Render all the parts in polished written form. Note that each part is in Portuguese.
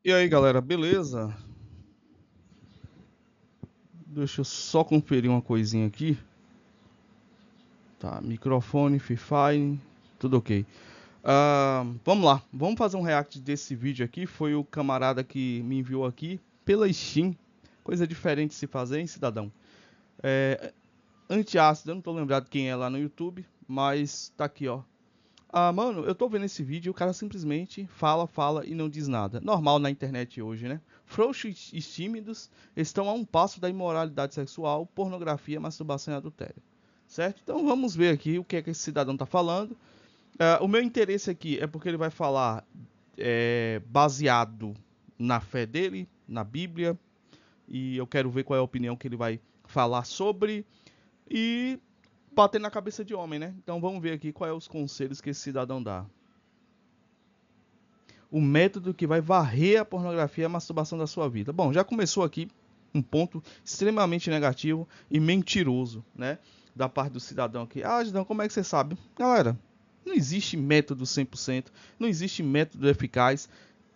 E aí, galera, beleza? Deixa eu só conferir uma coisinha aqui. Tá, microfone, Fifine, tudo ok. Vamos lá, vamos fazer um react desse vídeo aqui. Foi o camarada que me enviou aqui pela Steam. Coisa diferente de se fazer, hein, cidadão? Antiácido, eu não tô lembrado quem é lá no YouTube, mas tá aqui, ó. Mano, eu tô vendo esse vídeo e o cara simplesmente fala e não diz nada. Normal na internet hoje, né? Frouxos e tímidos estão a um passo da imoralidade sexual, pornografia, masturbação e adultério. Certo? Então vamos ver aqui o que é que esse cidadão tá falando. O meu interesse aqui é porque ele vai falar baseado na fé dele, na Bíblia, e eu quero ver qual é a opinião que ele vai falar sobre. E bater na cabeça de homem, né? Então vamos ver aqui quais é os conselhos que esse cidadão dá. O método que vai varrer a pornografia e a masturbação da sua vida. Bom, já começou aqui um ponto extremamente negativo e mentiroso, né? Da parte do cidadão aqui. Cidadão, como é que você sabe? Galera, não existe método 100%, não existe método eficaz.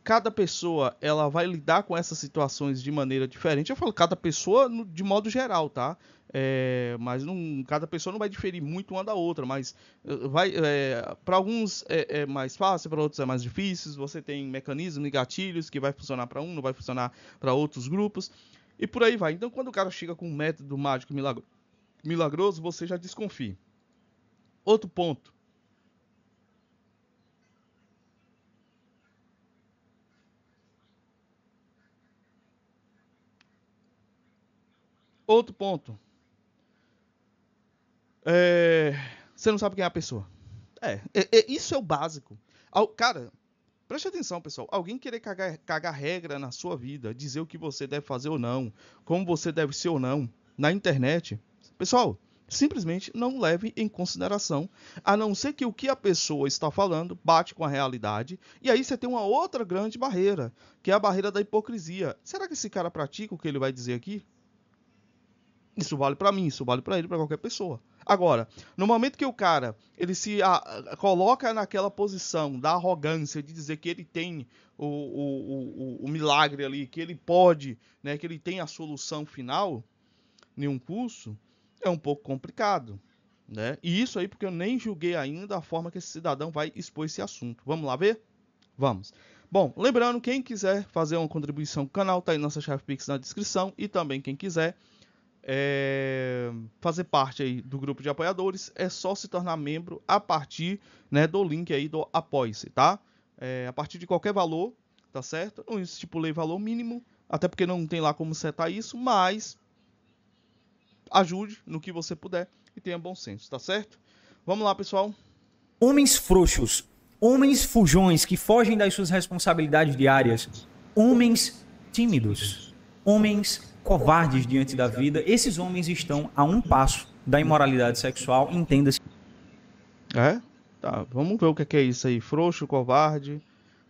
Cada pessoa ela vai lidar com essas situações de maneira diferente. Eu falo cada pessoa de modo geral, tá? Mas não, cada pessoa não vai diferir muito uma da outra, mas para alguns é mais fácil, para outros é mais difícil. Você tem mecanismos e gatilhos que vai funcionar para um, não vai funcionar para outros grupos e por aí vai. Então, quando o cara chega com um método mágico milagroso, você já desconfia. Outro ponto. Outro ponto. É, Você não sabe quem é a pessoa. Isso é o básico. Cara, preste atenção, pessoal. Alguém querer cagar regra na sua vida, dizer o que você deve fazer ou não, como você deve ser ou não, na internet, pessoal, simplesmente não leve em consideração, a não ser que o que a pessoa está falando bate com a realidade, e aí você tem uma outra grande barreira, que é a barreira da hipocrisia. Será que esse cara pratica o que ele vai dizer aqui? Isso vale para mim, isso vale para ele, para qualquer pessoa. Agora, no momento que o cara ele se coloca naquela posição da arrogância de dizer que ele tem o milagre ali, que ele pode, né, que ele tem a solução final em um curso, é um pouco complicado. Né? E isso aí porque eu nem julguei ainda a forma que esse cidadão vai expor esse assunto. Vamos lá ver? Vamos. Bom, lembrando, quem quiser fazer uma contribuição pro canal, tá aí nossa chave Pix na descrição. E também quem quiser fazer parte aí do grupo de apoiadores, é só se tornar membro a partir, né, do link aí do Apoie-se, tá? A partir de qualquer valor, tá certo? Não estipulei valor mínimo, até porque não tem lá como setar isso, mas ajude no que você puder e tenha bom senso, tá certo? Vamos lá, pessoal. Homens frouxos, homens fujões que fogem das suas responsabilidades diárias, homens tímidos, homens covardes diante da vida, esses homens estão a um passo da imoralidade sexual, entenda-se Tá, vamos ver o que é isso aí. Frouxo, covarde,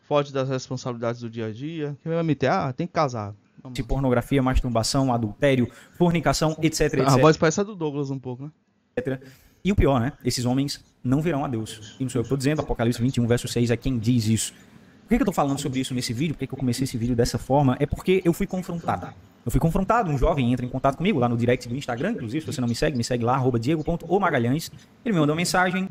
foge das responsabilidades do dia a dia. Quem vai meter? Tem que casar. Vamos lá. pornografia, masturbação, adultério, fornicação, etc, A etc, voz parece a do Douglas um pouco, né? etc. E o pior, né? Esses homens não virão a Deus. E não sou eu que estou dizendo, Apocalipse 21, verso 6 é quem diz isso. Por que eu estou falando sobre isso nesse vídeo? Por que eu comecei esse vídeo dessa forma? É porque eu fui confrontado. Um jovem entra em contato comigo lá no direct do Instagram, inclusive, se você não me segue lá, @diego.omagalhães. Ele me mandou uma mensagem.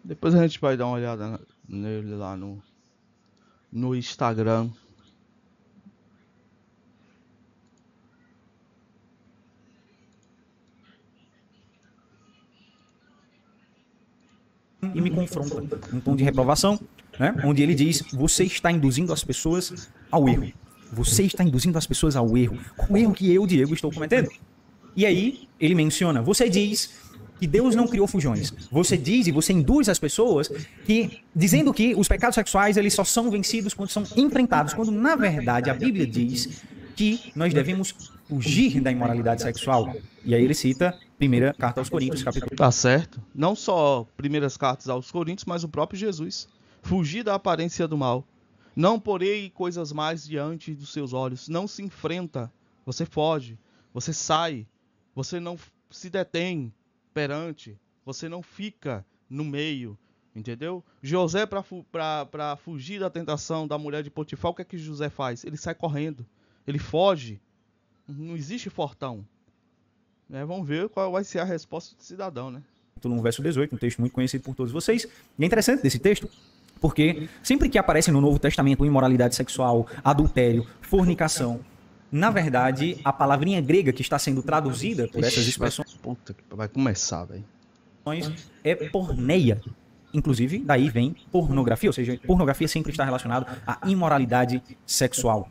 Depois a gente vai dar uma olhada nele lá no Instagram. E me confronta, num tom de reprovação, né? Onde ele diz: você está induzindo as pessoas ao erro. Você está induzindo as pessoas ao erro. Qual o erro que eu, Diego, estou cometendo? E aí ele menciona: você diz que Deus não criou fujões. Você diz e você induz as pessoas que dizendo que os pecados sexuais eles só são vencidos quando são enfrentados, quando na verdade a Bíblia diz que nós devemos fugir da imoralidade sexual. E aí ele cita primeira carta aos Coríntios, capítulo Tá certo? Não só primeiras cartas aos Coríntios, mas o próprio Jesus. Fugir da aparência do mal. Não porei coisas mais diante dos seus olhos. Não se enfrenta. Você foge. Você sai. Você não se detém perante. Você não fica no meio. Entendeu? José, para fugir da tentação da mulher de Potifar, o que é que José faz? Ele sai correndo. Ele foge. Não existe fortão. Né? Vamos ver qual vai ser a resposta do cidadão, né? Capítulo 1, verso 18, um texto muito conhecido por todos vocês. E é interessante desse texto, porque sempre que aparece no Novo Testamento imoralidade sexual, adultério, fornicação, na verdade, a palavrinha grega que está sendo traduzida por essas expressões Puta que vai começar, velho. é porneia. Inclusive, daí vem pornografia, ou seja, pornografia sempre está relacionada à imoralidade sexual.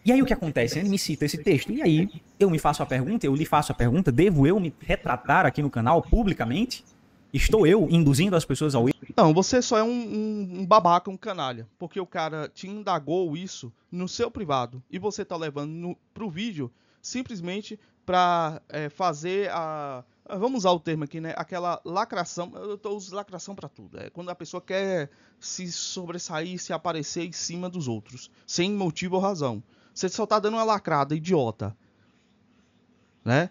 E aí o que acontece? Ele me cita esse texto, e aí eu lhe faço a pergunta, devo eu me retratar aqui no canal publicamente? Estou eu induzindo as pessoas ao erro? Não, você só é um babaca, um canalha, porque o cara te indagou isso no seu privado, e você tá levando pro vídeo simplesmente para fazer a... Vamos usar o termo aqui, né? Aquela lacração. Eu uso lacração para tudo. É quando a pessoa quer se sobressair, se aparecer em cima dos outros, sem motivo ou razão. Você só tá dando uma lacrada, idiota. Né?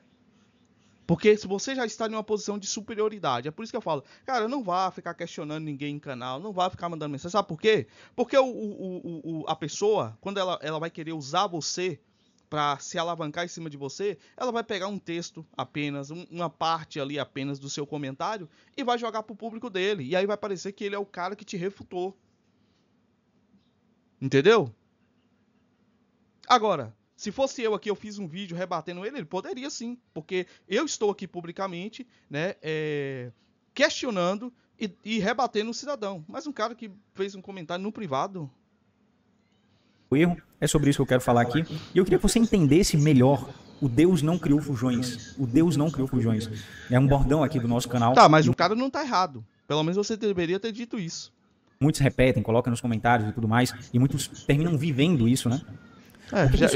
Porque se você já está em uma posição de superioridade, é por isso que eu falo, cara, não vá ficar questionando ninguém em canal, não vá ficar mandando mensagem. Sabe por quê? Porque a pessoa, quando ela vai querer usar você para se alavancar em cima de você, ela vai pegar um texto apenas, uma parte ali apenas do seu comentário e vai jogar pro público dele. E aí vai parecer que ele é o cara que te refutou. Entendeu? Agora, se fosse eu aqui, eu fiz um vídeo rebatendo ele poderia sim. Porque eu estou aqui publicamente, né, questionando e rebatendo o cidadão. Mas um cara que fez um comentário no privado... O erro, é sobre isso que eu quero falar aqui. E eu queria que você entendesse melhor o Deus não criou fujões. O Deus não criou fujões. É um bordão aqui do nosso canal. Tá, mas o cara não tá errado. Pelo menos você deveria ter dito isso. Muitos repetem, colocam nos comentários e tudo mais. E muitos terminam vivendo isso, né?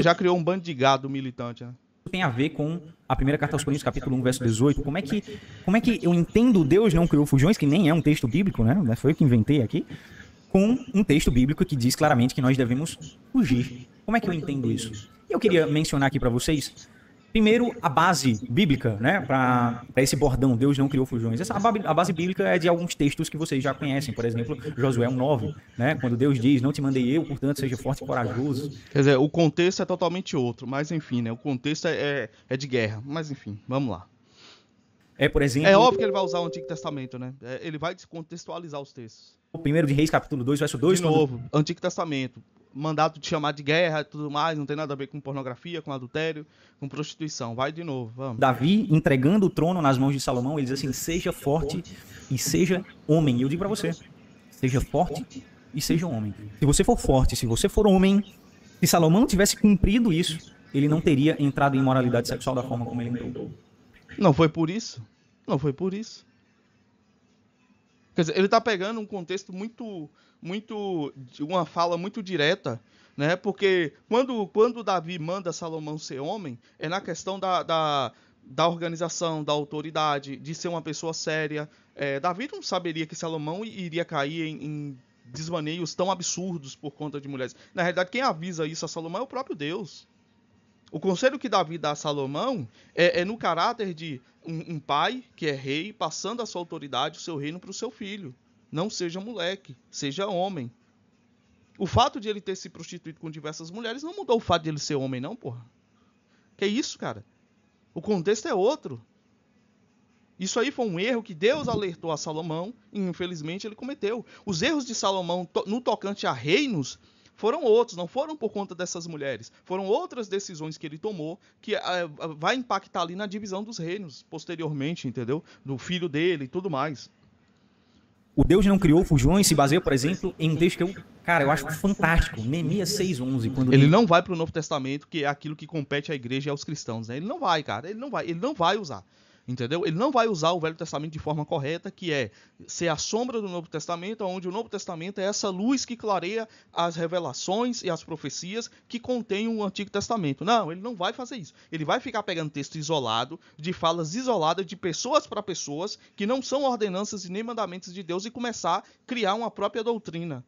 Já criou um bando de gado militante, né? Tem a ver com a primeira carta aos Coríntios, capítulo 1, verso 18. Como é que eu entendo Deus não criou fujões, que nem é um texto bíblico, né? Foi eu que inventei aqui. Com um texto bíblico que diz claramente que nós devemos fugir. Como é que eu entendo isso? Eu queria mencionar aqui para vocês, primeiro, a base bíblica, né, para esse bordão, Deus não criou fujões. A base bíblica é de alguns textos que vocês já conhecem, por exemplo, Josué 1:9, né, quando Deus diz, não te mandei eu, portanto, seja forte e corajoso. Quer dizer, o contexto é totalmente outro, mas enfim, né, o contexto é de guerra, mas enfim, vamos lá. Por exemplo... É óbvio que ele vai usar o Antigo Testamento, né, ele vai descontextualizar os textos. O 1 de Reis, capítulo 2, verso 2. De novo, Antigo Testamento. Mandato de chamar de guerra e tudo mais. Não tem nada a ver com pornografia, com adultério, com prostituição. Vai de novo, vamos. Davi, entregando o trono nas mãos de Salomão, ele diz assim, seja forte e seja homem. E eu digo para você, seja forte e seja homem. Se você for forte, se você for homem, se Salomão tivesse cumprido isso, ele não teria entrado em imoralidade sexual da forma como ele entrou. Não foi por isso. Não foi por isso. Quer dizer, ele está pegando um contexto uma fala muito direta, né? Porque quando Davi manda Salomão ser homem, é na questão da organização, da autoridade, de ser uma pessoa séria. Davi não saberia que Salomão iria cair em desvaneios tão absurdos por conta de mulheres. Na realidade, quem avisa isso a Salomão é o próprio Deus. O conselho que Davi dá a Salomão é no caráter de um pai que é rei, passando a sua autoridade, o seu reino para o seu filho. Não seja moleque, seja homem. O fato de ele ter se prostituído com diversas mulheres não mudou o fato de ele ser homem, não, porra. Que isso, cara? O contexto é outro. Isso aí foi um erro que Deus alertou a Salomão e, infelizmente, ele cometeu. Os erros de Salomão no tocante a reinos foram outros, não foram por conta dessas mulheres. Foram outras decisões que ele tomou que vai impactar ali na divisão dos reinos posteriormente, entendeu? Do filho dele e tudo mais. O Deus não criou fujões se baseia, por exemplo, em um texto que eu acho fantástico. Neemias 6:11. Ele não vai para o Novo Testamento, que é aquilo que compete à igreja e aos cristãos, né? Ele não vai, cara. Ele não vai usar. Entendeu? Ele não vai usar o Velho Testamento de forma correta, que é ser a sombra do Novo Testamento, onde o Novo Testamento é essa luz que clareia as revelações e as profecias que contém o Antigo Testamento. Não, ele não vai fazer isso. Ele vai ficar pegando texto isolado, de falas isoladas, de pessoas para pessoas, que não são ordenanças e nem mandamentos de Deus, e começar a criar uma própria doutrina.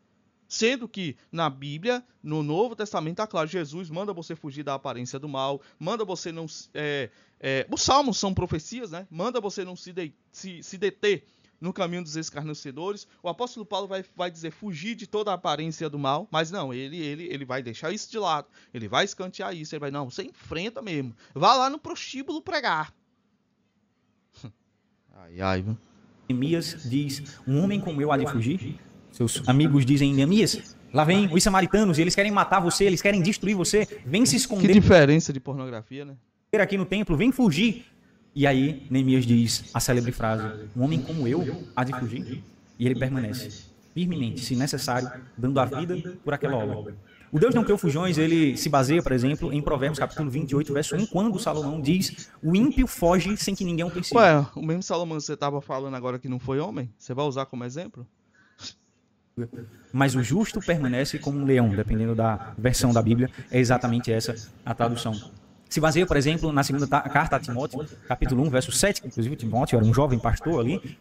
Sendo que na Bíblia, no Novo Testamento, está claro, Jesus manda você fugir da aparência do mal, manda você não... os salmos são profecias, né? Manda você não se deter no caminho dos escarnecedores. O apóstolo Paulo vai dizer fugir de toda a aparência do mal, mas não, ele vai deixar isso de lado, ele vai escantear isso, ele vai, não, você enfrenta mesmo, vá lá no prostíbulo pregar. Ai, viu? Neemias diz, um homem como eu há de fugir? Seus amigos dizem, Neemias, lá vem os samaritanos, e eles querem matar você, eles querem destruir você, vem se esconder. Que diferença de pornografia, né? Aqui no templo, vem fugir. E aí, Neemias diz a célebre frase, um homem como eu há de fugir? E ele permanece, firmemente, se necessário, dando a vida por aquela obra. O Deus não criou fujões, ele se baseia, por exemplo, em Provérbios capítulo 28, verso 1, quando Salomão diz, o ímpio foge sem que ninguém o persiga. Ué, o mesmo Salomão que você estava falando agora que não foi homem, você vai usar como exemplo? Mas o justo permanece como um leão, dependendo da versão da Bíblia, é exatamente essa a tradução. Se baseia, por exemplo, na segunda carta a Timóteo, capítulo 1, verso 7, que inclusive Timóteo era um jovem pastor ali.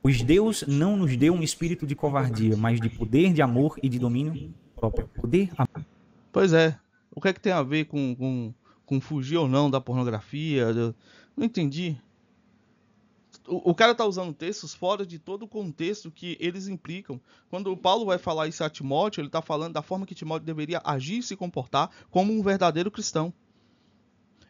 Pois Deus não nos deu um espírito de covardia, mas de poder, de amor e de domínio próprio. Poder, amor. Pois é. O que é que tem a ver com fugir ou não da pornografia? Não entendi. O cara está usando textos fora de todo o contexto que eles implicam. Quando o Paulo vai falar isso a Timóteo, ele está falando da forma que Timóteo deveria agir e se comportar como um verdadeiro cristão.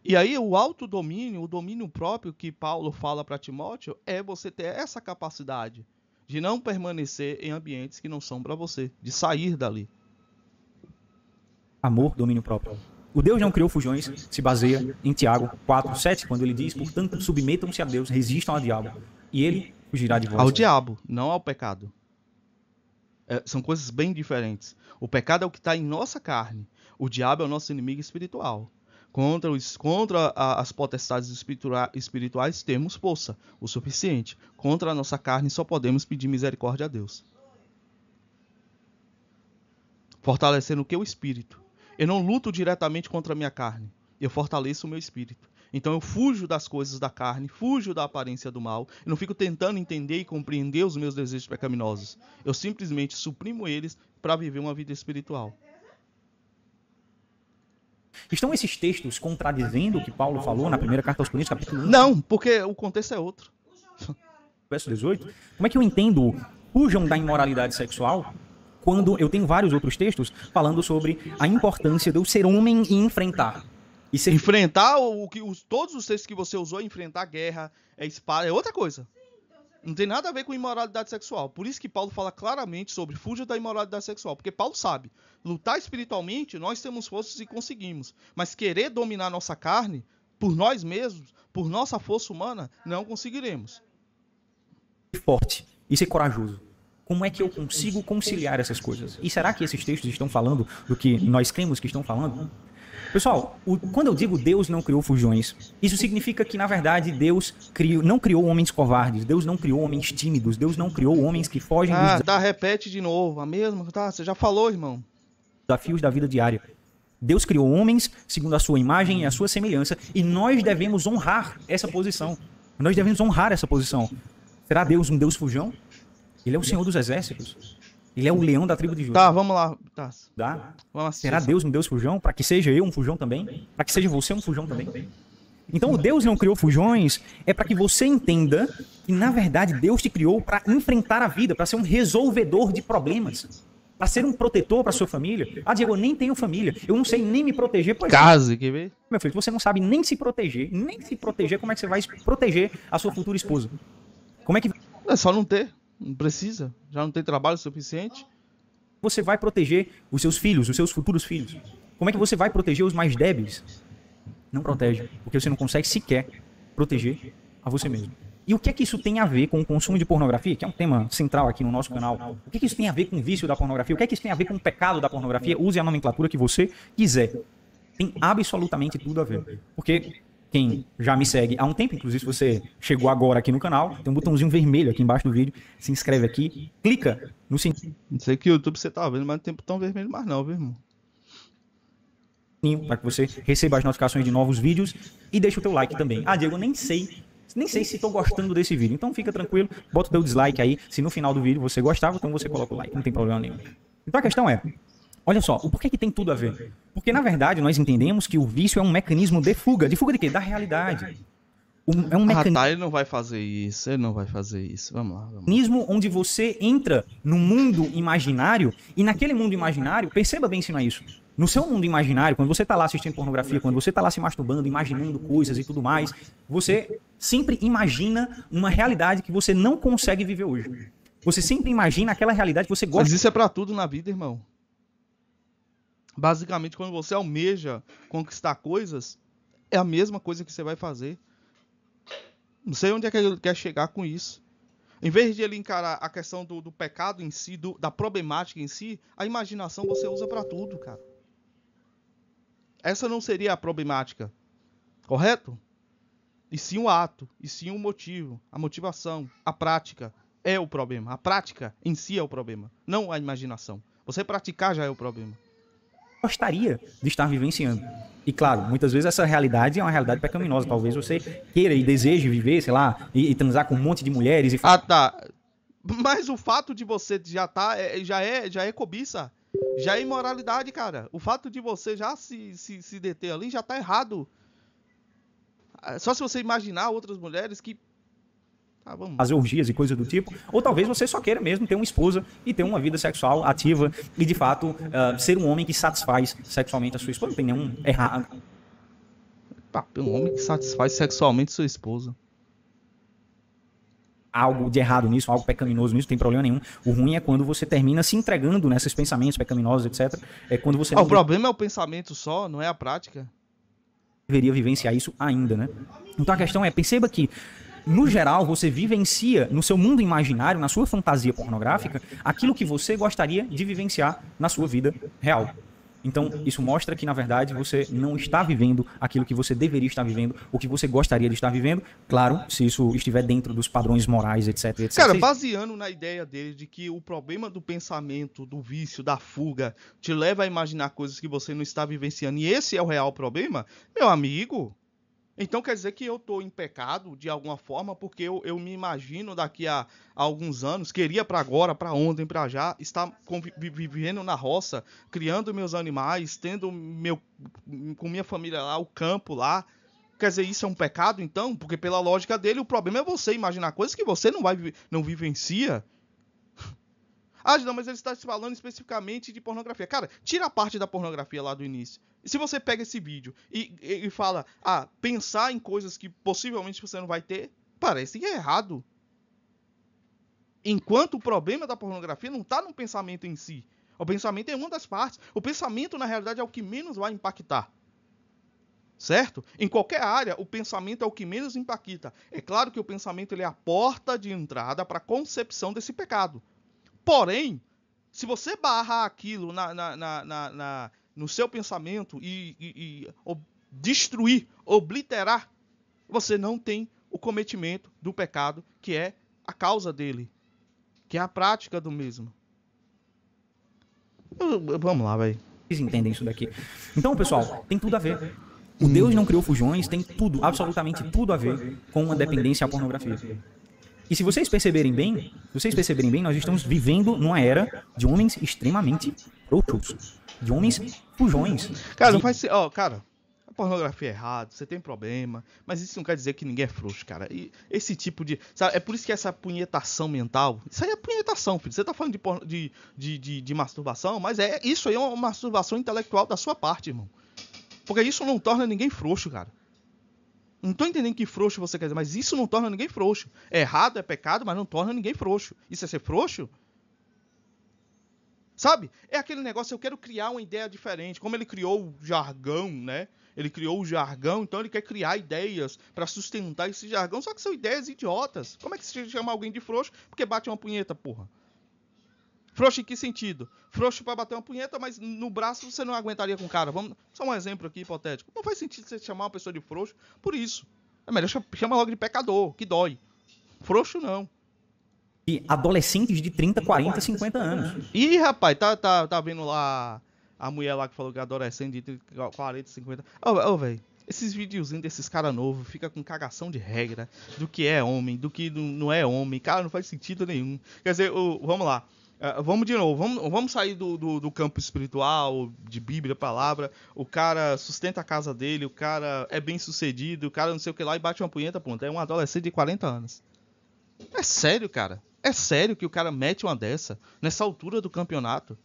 E aí o autodomínio, o domínio próprio que Paulo fala para Timóteo é você ter essa capacidade de não permanecer em ambientes que não são para você, de sair dali. Amor, domínio próprio. O Deus não criou fujões, se baseia em Tiago 4, 7, quando ele diz, portanto, submetam-se a Deus, resistam ao diabo, e ele fugirá de vós. Ao diabo, não ao pecado. São coisas bem diferentes. O pecado é o que está em nossa carne. O diabo é o nosso inimigo espiritual. Contra as potestades espirituais temos força, o suficiente. Contra a nossa carne só podemos pedir misericórdia a Deus. Fortalecendo o que? O espírito. Eu não luto diretamente contra a minha carne. Eu fortaleço o meu espírito. Então eu fujo das coisas da carne, fujo da aparência do mal. Eu não fico tentando entender e compreender os meus desejos pecaminosos. Eu simplesmente suprimo eles para viver uma vida espiritual. Estão esses textos contradizendo o que Paulo falou na primeira carta aos Coríntios, capítulo 1? Não, porque o contexto é outro. Verso 18. Como é que eu entendo fujam da imoralidade sexual quando eu tenho vários outros textos falando sobre a importância de eu ser homem e enfrentar? E ser... Enfrentar todos os textos que você usou, enfrentar guerra, espada, é outra coisa. Não tem nada a ver com imoralidade sexual. Por isso que Paulo fala claramente sobre fuja da imoralidade sexual. Porque Paulo sabe, lutar espiritualmente, nós temos forças e conseguimos. Mas querer dominar nossa carne, por nós mesmos, por nossa força humana, não conseguiremos. Forte e ser corajoso. Como é que eu consigo conciliar essas coisas? E será que esses textos estão falando do que nós cremos que estão falando? Pessoal, quando eu digo Deus não criou fujões, isso significa que, na verdade, Deus não criou homens covardes, Deus não criou homens tímidos, Deus não criou homens que fogem dos repete de novo, a mesma, você já falou, irmão. Desafios da vida diária. Deus criou homens segundo a sua imagem e a sua semelhança, e nós devemos honrar essa posição. Nós devemos honrar essa posição. Será Deus um Deus fujão? Ele é o Senhor dos exércitos. Ele é o leão da tribo de Judá. Tá, vamos lá. Tá. Vamos Será Deus um Deus fujão? Para que seja eu um fujão também? Para que seja você um fujão também? Então, o Deus não criou fujões é para que você entenda que, na verdade, Deus te criou para enfrentar a vida, para ser um resolvedor de problemas, para ser um protetor para sua família. Ah, Diego, eu nem tenho família, eu não sei nem me proteger. Pois Case, quer ver? Meu filho, você não sabe nem se proteger, como é que você vai proteger a sua futura esposa? Como é que... É só não ter. Não precisa, já não tem trabalho suficiente. Você vai proteger os seus filhos, os seus futuros filhos. Como é que você vai proteger os mais débeis? Não protege, porque você não consegue sequer proteger a você mesmo. E o que é que isso tem a ver com o consumo de pornografia, que é um tema central aqui no nosso canal? O que é que isso tem a ver com o vício da pornografia? O que é que isso tem a ver com o pecado da pornografia? Use a nomenclatura que você quiser. Tem absolutamente tudo a ver. Porque... quem já me segue há um tempo, inclusive se você chegou agora aqui no canal, tem um botãozinho vermelho aqui embaixo do vídeo, se inscreve aqui, clica no sininho. Não sei que o YouTube você tá vendo, mas não tem botão vermelho mais não, viu, irmão? Para que você receba as notificações de novos vídeos e deixa o teu like também. Ah, Diego, nem sei se estou gostando desse vídeo, então fica tranquilo, bota o teu dislike aí, se no final do vídeo você gostava, então você coloca o like, não tem problema nenhum. Então a questão é, olha só, o porquê que tem tudo a ver? Porque, na verdade, nós entendemos que o vício é um mecanismo de fuga. De fuga de quê? Da realidade. É um Tá, ele não vai fazer isso, Vamos lá. mecanismo onde você entra no mundo imaginário, e naquele mundo imaginário, perceba bem se não é isso. No seu mundo imaginário, quando você tá lá assistindo pornografia, quando você tá lá se masturbando, imaginando coisas e tudo mais, você sempre imagina uma realidade que você não consegue viver hoje. Você sempre imagina aquela realidade que você gosta. Mas isso é pra tudo na vida, irmão. Basicamente, quando você almeja conquistar coisas, é a mesma coisa que você vai fazer. Não sei onde é que ele quer chegar com isso. Em vez de ele encarar a questão do pecado em si, da problemática em si, a imaginação você usa pra tudo, cara. Essa não seria a problemática, correto? E sim o ato, e sim o motivo, a motivação, a prática é o problema. A prática em si é o problema, não a imaginação. Você praticar já é o problema. Gostaria de estar vivenciando. E claro, muitas vezes essa realidade é uma realidade pecaminosa. Talvez você queira e deseje viver, sei lá, e transar com um monte de mulheres. Tá. Mas o fato de você já é cobiça. Já é imoralidade, cara. O fato de você já se deter ali já tá errado. Só se você imaginar outras mulheres que... fazer orgias e coisas do tipo, ou talvez você só queira mesmo ter uma esposa e ter uma vida sexual ativa e de fato ser um homem que satisfaz sexualmente a sua esposa. Não tem nenhum errado. Um homem que satisfaz sexualmente sua esposa. Algo de errado nisso, algo pecaminoso nisso, não tem problema nenhum. O ruim é quando você termina se entregando nesses pensamentos pecaminosos, etc. É quando você o problema é o pensamento só, não é a prática. Deveria vivenciar isso ainda, né? Então a questão é, perceba que no geral, você vivencia no seu mundo imaginário, na sua fantasia pornográfica, aquilo que você gostaria de vivenciar na sua vida real. Então, isso mostra que, na verdade, você não está vivendo aquilo que você deveria estar vivendo, o que você gostaria de estar vivendo, claro, se isso estiver dentro dos padrões morais, etc, etc. Cara, baseando na ideia dele de que o problema do pensamento, do vício, da fuga, te leva a imaginar coisas que você não está vivenciando, e esse é o real problema, meu amigo... Então quer dizer que eu estou em pecado de alguma forma, porque eu me imagino daqui a alguns anos, queria para agora, para ontem, para já, estar vivendo na roça, criando meus animais, tendo com minha família lá, o campo lá. Quer dizer, isso é um pecado então? Porque pela lógica dele, o problema é você imaginar coisas que você não vivencia. Não, mas ele está falando especificamente de pornografia. Cara, tira a parte da pornografia lá do início. E se você pega esse vídeo e fala, pensar em coisas que possivelmente você não vai ter, parece que é errado. Enquanto o problema da pornografia não está no pensamento em si. O pensamento é uma das partes. O pensamento, na realidade, é o que menos vai impactar. Certo? Em qualquer área, o pensamento é o que menos impacta. É claro que o pensamento ele é a porta de entrada para a concepção desse pecado. Porém, se você barrar aquilo no seu pensamento e destruir, obliterar, você não tem o cometimento do pecado, que é a causa dele, que é a prática do mesmo. Vamos lá, velho. Vocês entendem isso daqui. Então, pessoal, tem tudo a ver. O Deus não criou fujões, tem tudo, absolutamente tudo a ver com uma dependência à pornografia. E se vocês perceberem bem, nós estamos vivendo numa era de homens extremamente frouxos, de homens fujões. Cara, não faz... cara, a pornografia é errado, você tem problema, mas isso não quer dizer que ninguém é frouxo, cara. E esse tipo de... Sabe, é por isso que essa punhetação mental... Isso aí é punhetação, filho. Você tá falando de masturbação, mas isso aí é uma masturbação intelectual da sua parte, irmão. Porque isso não torna ninguém frouxo, cara. Não tô entendendo que frouxo você quer dizer, mas isso não torna ninguém frouxo. É errado, é pecado, mas não torna ninguém frouxo. Isso é ser frouxo? Sabe? É aquele negócio, eu quero criar uma ideia diferente. Como ele criou o jargão, né? Ele criou o jargão, então ele quer criar ideias para sustentar esse jargão, só que são ideias idiotas. Como é que você chama alguém de frouxo? Porque bate uma punheta, porra. Frouxo em que sentido? Frouxo para bater uma punheta, mas no braço você não aguentaria com o cara. Só um exemplo aqui hipotético. Não faz sentido você chamar uma pessoa de frouxo por isso. É melhor chamar logo de pecador, que dói. Frouxo não. E adolescentes de 30, 40, 50 anos. Ih, rapaz, tá vendo lá a mulher lá que falou que é adolescente de 30, 40, 50. Velho. Esses videozinhos desses caras novos fica com cagação de regra do que é homem, do que não é homem. Cara, não faz sentido nenhum. Quer dizer, vamos lá. Vamos de novo, vamos sair do campo espiritual, de Bíblia, palavra. O cara sustenta a casa dele, o cara é bem sucedido, o cara não sei o que lá e bate uma punheta, ponta. É um adolescente de 40 anos. É sério, cara? É sério que o cara mete uma dessa nessa altura do campeonato?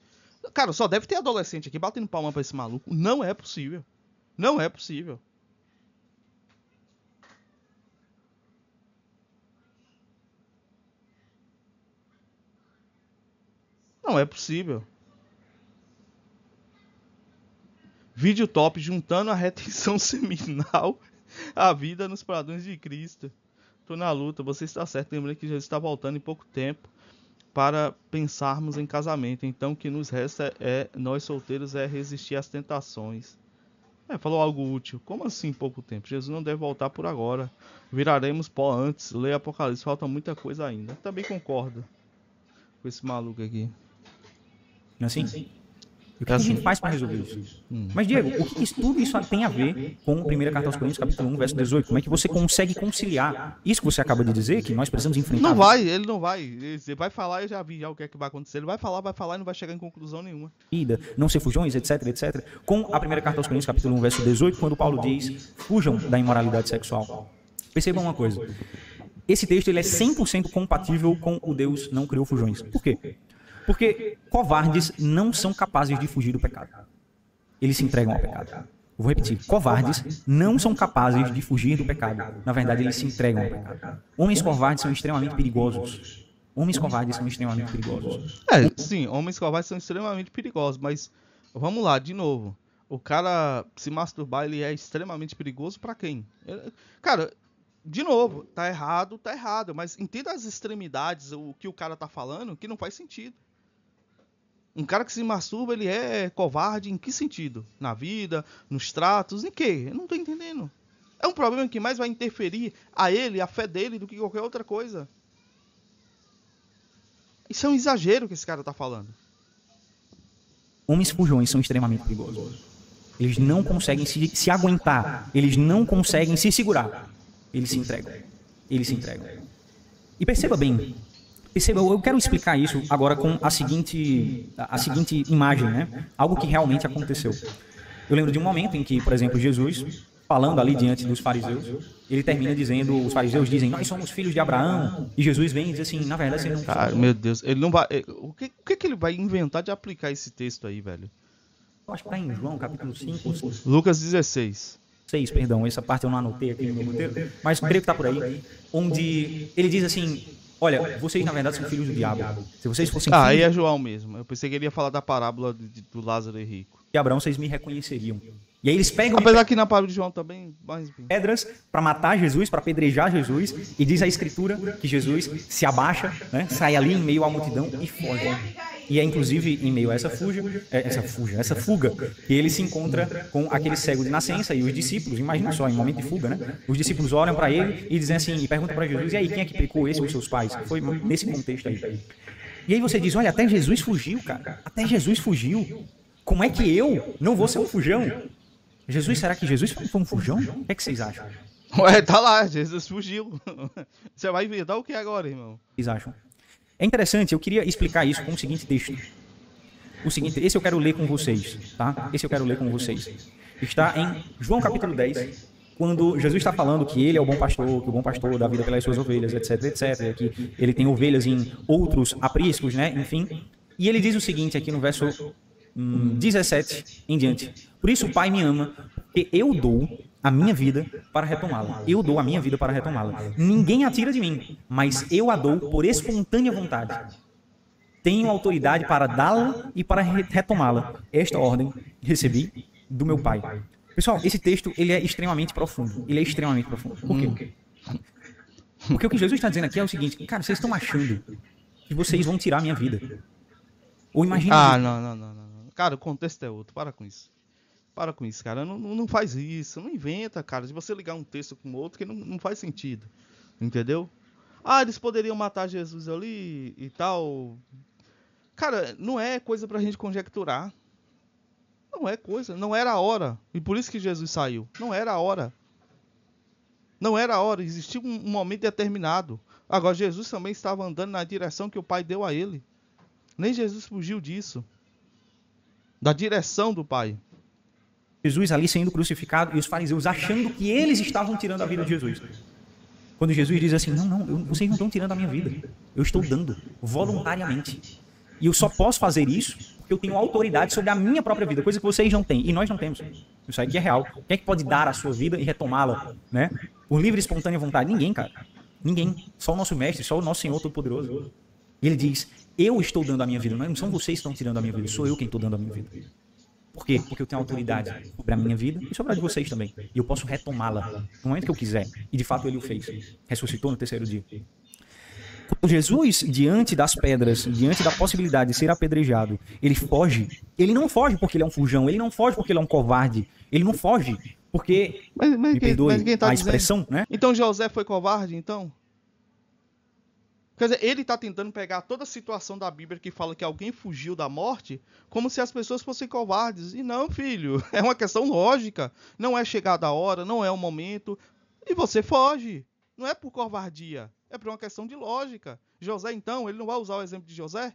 Cara, só deve ter adolescente aqui batendo palma pra esse maluco. Não é possível. Não é possível. Não é possível. Vídeo top juntando a retenção seminal à vida nos padrões de Cristo. Tô na luta, você está certo. Lembrei que Jesus está voltando em pouco tempo para pensarmos em casamento. Então o que nos resta nós solteiros é resistir às tentações. Falou algo útil. Como assim pouco tempo? Jesus não deve voltar por agora. Viraremos pó antes. Leia Apocalipse. Falta muita coisa ainda. Também concordo com esse maluco aqui. Não é assim? E o que a gente faz para resolver isso? Mas, Diego, o que tudo isso tem a ver com a primeira carta aos Coríntios, capítulo 1, verso 18? Como é que você consegue conciliar isso que você acaba de dizer, que nós precisamos enfrentar? Não vai, ele não vai. Ele vai falar, eu já vi já o que é que vai acontecer. Ele vai falar e não vai chegar em conclusão nenhuma. Não ser fujões, etc, etc. Com a primeira carta aos Coríntios, capítulo 1, verso 18, quando Paulo diz, fujam da imoralidade sexual. Percebam uma coisa. Esse texto ele é 100% compatível com o Deus não criou fujões. Por quê? Porque covardes não são capazes de fugir do pecado. Eles se entregam ao pecado. Vou repetir. Covardes não são capazes de fugir do pecado. Na verdade, eles se entregam ao pecado. Homens covardes são extremamente perigosos. Homens covardes são extremamente perigosos. Sim, homens covardes são extremamente perigosos, mas vamos lá, de novo. O cara se masturbar, ele é extremamente perigoso pra quem? Cara, de novo, tá errado, mas entenda as extremidades, o que o cara tá falando, que não faz sentido. Um cara que se masturba, ele é covarde em que sentido? Na vida, nos tratos, em quê? Eu não tô entendendo. É um problema que mais vai interferir a ele, a fé dele, do que qualquer outra coisa. Isso é um exagero que esse cara tá falando. Homens fujões são extremamente perigosos. Eles não conseguem se aguentar. Eles não conseguem se segurar. Eles se entregam. Eles se entregam. E perceba bem. Eu quero explicar isso agora com a seguinte imagem, né? Algo que realmente aconteceu. Eu lembro de um momento em que, por exemplo, Jesus, falando ali diante dos fariseus, ele termina dizendo, os fariseus dizem, nós somos filhos de Abraão, e Jesus vem e diz assim, na verdade você não... Cara, meu Deus, ele não vai... O que ele vai inventar de aplicar esse texto aí, velho? Eu acho que está em João, capítulo 5. Lucas 16. 6, perdão, essa parte eu não anotei aqui no meu roteiro, mas creio que está por aí, onde ele diz assim... Olha, vocês na verdade são filhos do diabo. Se vocês fossem filhos... aí é João mesmo. Eu pensei que ele ia falar da parábola do Lázaro e Rico. De Abraão, vocês me reconheceriam. E aí eles pegam... Apesar que na parábola de João também... pedras para matar Jesus, para apedrejar Jesus. E diz a Escritura que Jesus se abaixa, né, sai ali em meio à multidão e foge. E é inclusive em meio a essa fuga, que ele se encontra com aquele cego de nascença e os discípulos, imagina só, em momento de fuga, né? Os discípulos olham para ele e dizem assim, e perguntam para Jesus, e aí, quem é que pecou, esse ou seus pais? Foi nesse contexto aí. E aí você diz, olha, até Jesus fugiu, cara. Até Jesus fugiu. Como é que eu não vou ser um fujão? Será que Jesus foi um fujão? O que é que vocês acham? Ué, tá lá, Jesus fugiu. Você vai inventar o que agora, irmão? Vocês acham? É interessante, eu queria explicar isso com o seguinte texto. Esse eu quero ler com vocês, tá? Esse eu quero ler com vocês. Está em João capítulo 10, quando Jesus está falando que ele é o bom pastor, que o bom pastor dá vida pelas suas ovelhas, etc, etc, que ele tem ovelhas em outros apriscos, né? Enfim. E ele diz o seguinte aqui no verso 17 em diante. Por isso o Pai me ama, porque eu dou a minha vida para retomá-la. Eu dou a minha vida para retomá-la. Ninguém a tira de mim, mas eu a dou por espontânea vontade. Tenho autoridade para dá-la e para retomá-la. Esta ordem recebi do meu Pai. Pessoal, esse texto ele é extremamente profundo. Ele é extremamente profundo. Por quê? Porque o que Jesus está dizendo aqui é o seguinte, cara, vocês estão achando que vocês vão tirar a minha vida. Ou imagina... Não. Cara, o contexto é outro. Para com isso. Para com isso, cara. Não faz isso. Não inventa, cara. Se você ligar um texto com outro, que não faz sentido. Entendeu? Eles poderiam matar Jesus ali e tal. Cara, não é coisa pra gente conjecturar. Não é coisa. Não era a hora. E por isso que Jesus saiu. Não era a hora. Não era a hora. Existia um momento determinado. Agora, Jesus também estava andando na direção que o Pai deu a ele. Nem Jesus fugiu disso. Da direção do Pai. Jesus ali sendo crucificado e os fariseus achando que eles estavam tirando a vida de Jesus. Quando Jesus diz assim, vocês não estão tirando a minha vida. Eu estou dando voluntariamente. E eu só posso fazer isso porque eu tenho autoridade sobre a minha própria vida, coisa que vocês não têm, e nós não temos. Isso aqui é real. Quem é que pode dar a sua vida e retomá-la, né? Por livre e espontânea vontade? Ninguém, cara. Ninguém. Só o nosso mestre, só o nosso Senhor Todo-Poderoso. E ele diz, eu estou dando a minha vida, não são vocês que estão tirando a minha vida, sou eu quem estou dando a minha vida. Por quê? Porque eu tenho autoridade sobre a minha vida e sobre a de vocês também. E eu posso retomá-la no momento que eu quiser. E de fato ele o fez. Ressuscitou no terceiro dia. Quando Jesus, diante das pedras, diante da possibilidade de ser apedrejado, ele foge. Ele não foge porque ele é um fujão. Ele não foge porque ele é um covarde. Ele não foge porque, me perdoe a expressão, né? Então José foi covarde, então? Quer dizer, ele está tentando pegar toda a situação da Bíblia que fala que alguém fugiu da morte, como se as pessoas fossem covardes. E não, filho, é uma questão lógica. Não é chegada a hora, não é o momento. E você foge. Não é por covardia, é por uma questão de lógica. José, então, ele não vai usar o exemplo de José?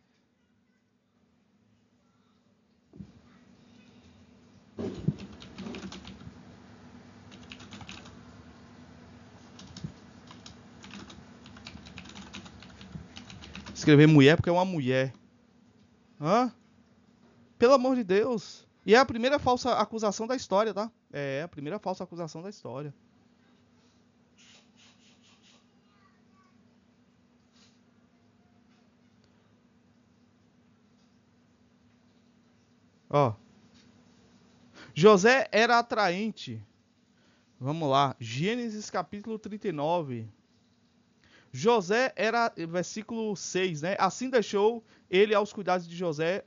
Escrever mulher porque é uma mulher. Hã? Pelo amor de Deus. E é a primeira falsa acusação da história, tá? É a primeira falsa acusação da história. Ó. José era atraente. Vamos lá. Gênesis capítulo 39. José era, versículo 6, né? Assim deixou ele aos cuidados de José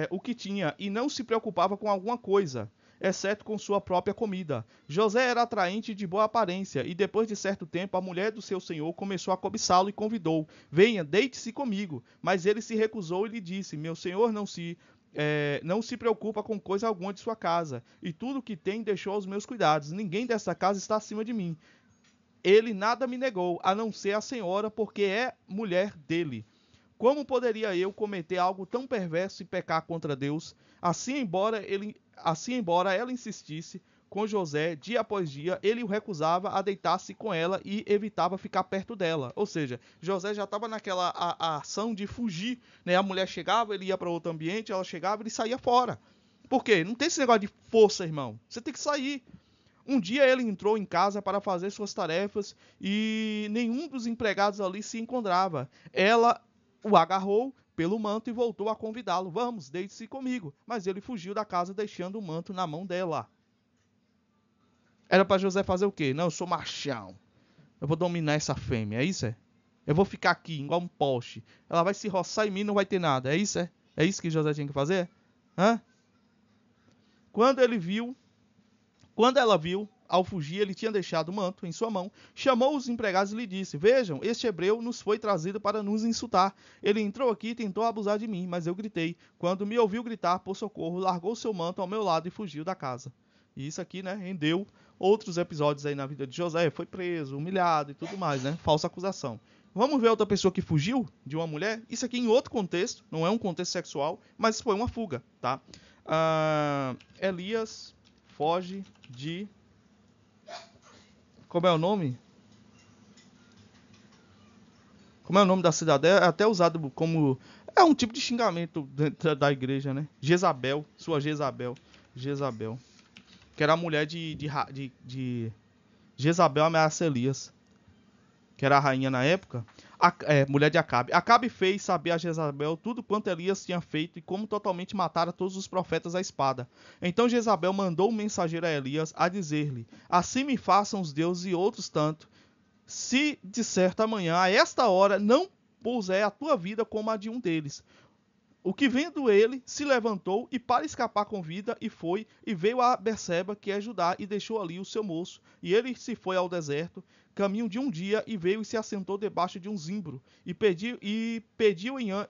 o que tinha, e não se preocupava com alguma coisa, exceto com sua própria comida. José era atraente e de boa aparência, e depois de certo tempo a mulher do seu senhor começou a cobiçá-lo e convidou: venha, deite-se comigo. Mas ele se recusou e lhe disse: meu senhor não se preocupa com coisa alguma de sua casa, e tudo o que tem deixou aos meus cuidados. Ninguém dessa casa está acima de mim. Ele nada me negou, a não ser a senhora, porque é mulher dele. Como poderia eu cometer algo tão perverso e pecar contra Deus? Assim, embora ela insistisse com José dia após dia, ele o recusava a deitar-se com ela e evitava ficar perto dela. Ou seja, José já estava naquela ação de fugir, né? A mulher chegava, ele ia para outro ambiente, ela chegava, ele saía fora. Por quê? Não tem esse negócio de força, irmão. Você tem que sair. Um dia ele entrou em casa para fazer suas tarefas e nenhum dos empregados ali se encontrava. Ela o agarrou pelo manto e voltou a convidá-lo. Vamos, deite-se comigo. Mas ele fugiu da casa deixando o manto na mão dela. Era para José fazer o quê? Não, eu sou machão. Eu vou dominar essa fêmea, é isso? Eu vou ficar aqui igual um poste. Ela vai se roçar em mim e não vai ter nada, é isso? É isso que José tinha que fazer? Hã? Quando ela viu, ao fugir, ele tinha deixado o manto em sua mão, chamou os empregados e lhe disse: vejam, este hebreu nos foi trazido para nos insultar. Ele entrou aqui e tentou abusar de mim, mas eu gritei. Quando me ouviu gritar por socorro, largou seu manto ao meu lado e fugiu da casa. E isso aqui, né, rendeu outros episódios aí na vida de José. Foi preso, humilhado e tudo mais, né? Falsa acusação. Vamos ver outra pessoa que fugiu de uma mulher? Isso aqui em outro contexto, não é um contexto sexual, mas foi uma fuga, tá? Elias foge de... Como é o nome? Como é o nome da cidade? É até usado como... É um tipo de xingamento dentro da igreja, né? Jezabel, sua Jezabel. Jezabel. Que era a mulher de Jezabel ameaça Elias. Que era a rainha na época. Mulher de Acabe. Acabe fez saber a Jezabel tudo quanto Elias tinha feito e como totalmente matara todos os profetas à espada. Então Jezabel mandou um mensageiro a Elias a dizer-lhe: assim me façam os deuses e outros tanto, se de certo amanhã a esta hora não puser a tua vida como a de um deles. O que vendo ele, se levantou e para escapar com vida e foi, e veio a Berseba, que é Judá, e deixou ali o seu moço. E ele se foi ao deserto, caminho de um dia, e veio e se assentou debaixo de um zimbro, e pediu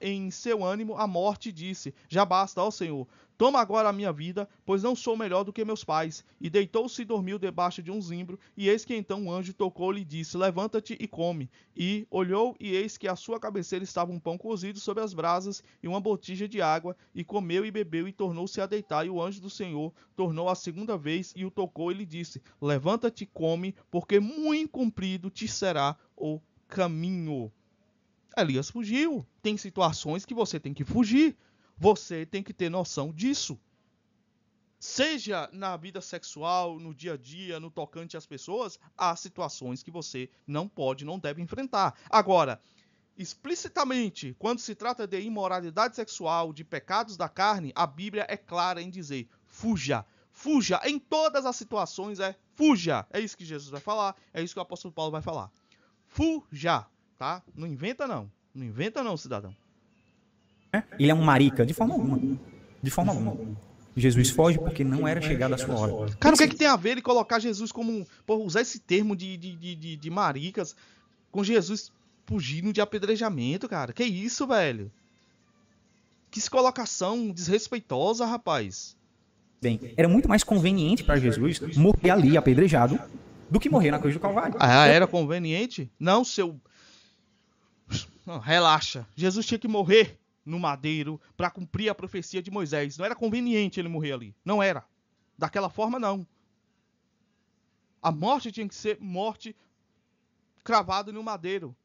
em seu ânimo a morte, e disse: já basta, ó Senhor, toma agora a minha vida, pois não sou melhor do que meus pais. E deitou-se e dormiu debaixo de um zimbro, e eis que então um anjo tocou-lhe e disse: levanta-te e come. E olhou, e eis que à sua cabeceira estava um pão cozido sobre as brasas, e uma botija de água, e comeu e bebeu, e tornou-se a deitar. E o anjo do Senhor tornou a segunda vez, e o tocou, e lhe disse: levanta-te e come, porque muito comprido te será o caminho. Elias fugiu. Tem situações que você tem que fugir. Você tem que ter noção disso. Seja na vida sexual, no dia a dia, no tocante às pessoas, há situações que você não pode, não deve enfrentar. Agora, explicitamente, quando se trata de imoralidade sexual, de pecados da carne, a Bíblia é clara em dizer: fuja. Fuja. Em todas as situações fuja. É isso que Jesus vai falar, é isso que o apóstolo Paulo vai falar. Fuja, tá? Não inventa não. Não inventa não, cidadão. Ele é um marica? De forma alguma. De forma alguma. Jesus foge porque não era chegada a sua hora. Cara, o que é que tem a ver ele colocar Jesus como... Pô, usar esse termo de maricas com Jesus fugindo de apedrejamento, cara? Que isso, velho? Que colocação desrespeitosa, rapaz. Bem, era muito mais conveniente para Jesus morrer ali apedrejado do que morrer na cruz do Calvário. Ah, era conveniente? Não, seu... Não, relaxa. Jesus tinha que morrer no madeiro para cumprir a profecia de Moisés. Não era conveniente ele morrer ali. Não era. Daquela forma, não. A morte tinha que ser morte cravada no madeiro.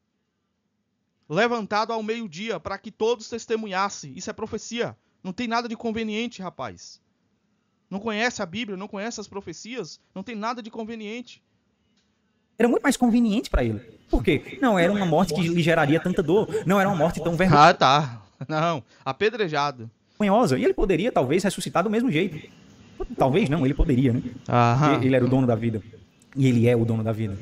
Levantado ao meio-dia para que todos testemunhassem. Isso é profecia. Não tem nada de conveniente, rapaz. Não conhece a Bíblia, não conhece as profecias, não tem nada de conveniente. Era muito mais conveniente para ele. Por quê? Não era uma morte que lhe geraria tanta dor. Não era uma morte tão vergonhosa. Ah, tá. Não, apedrejado. E ele poderia, talvez, ressuscitar do mesmo jeito. Talvez não, ele poderia, né? Aham. Ele era o dono da vida. E ele é o dono da vida.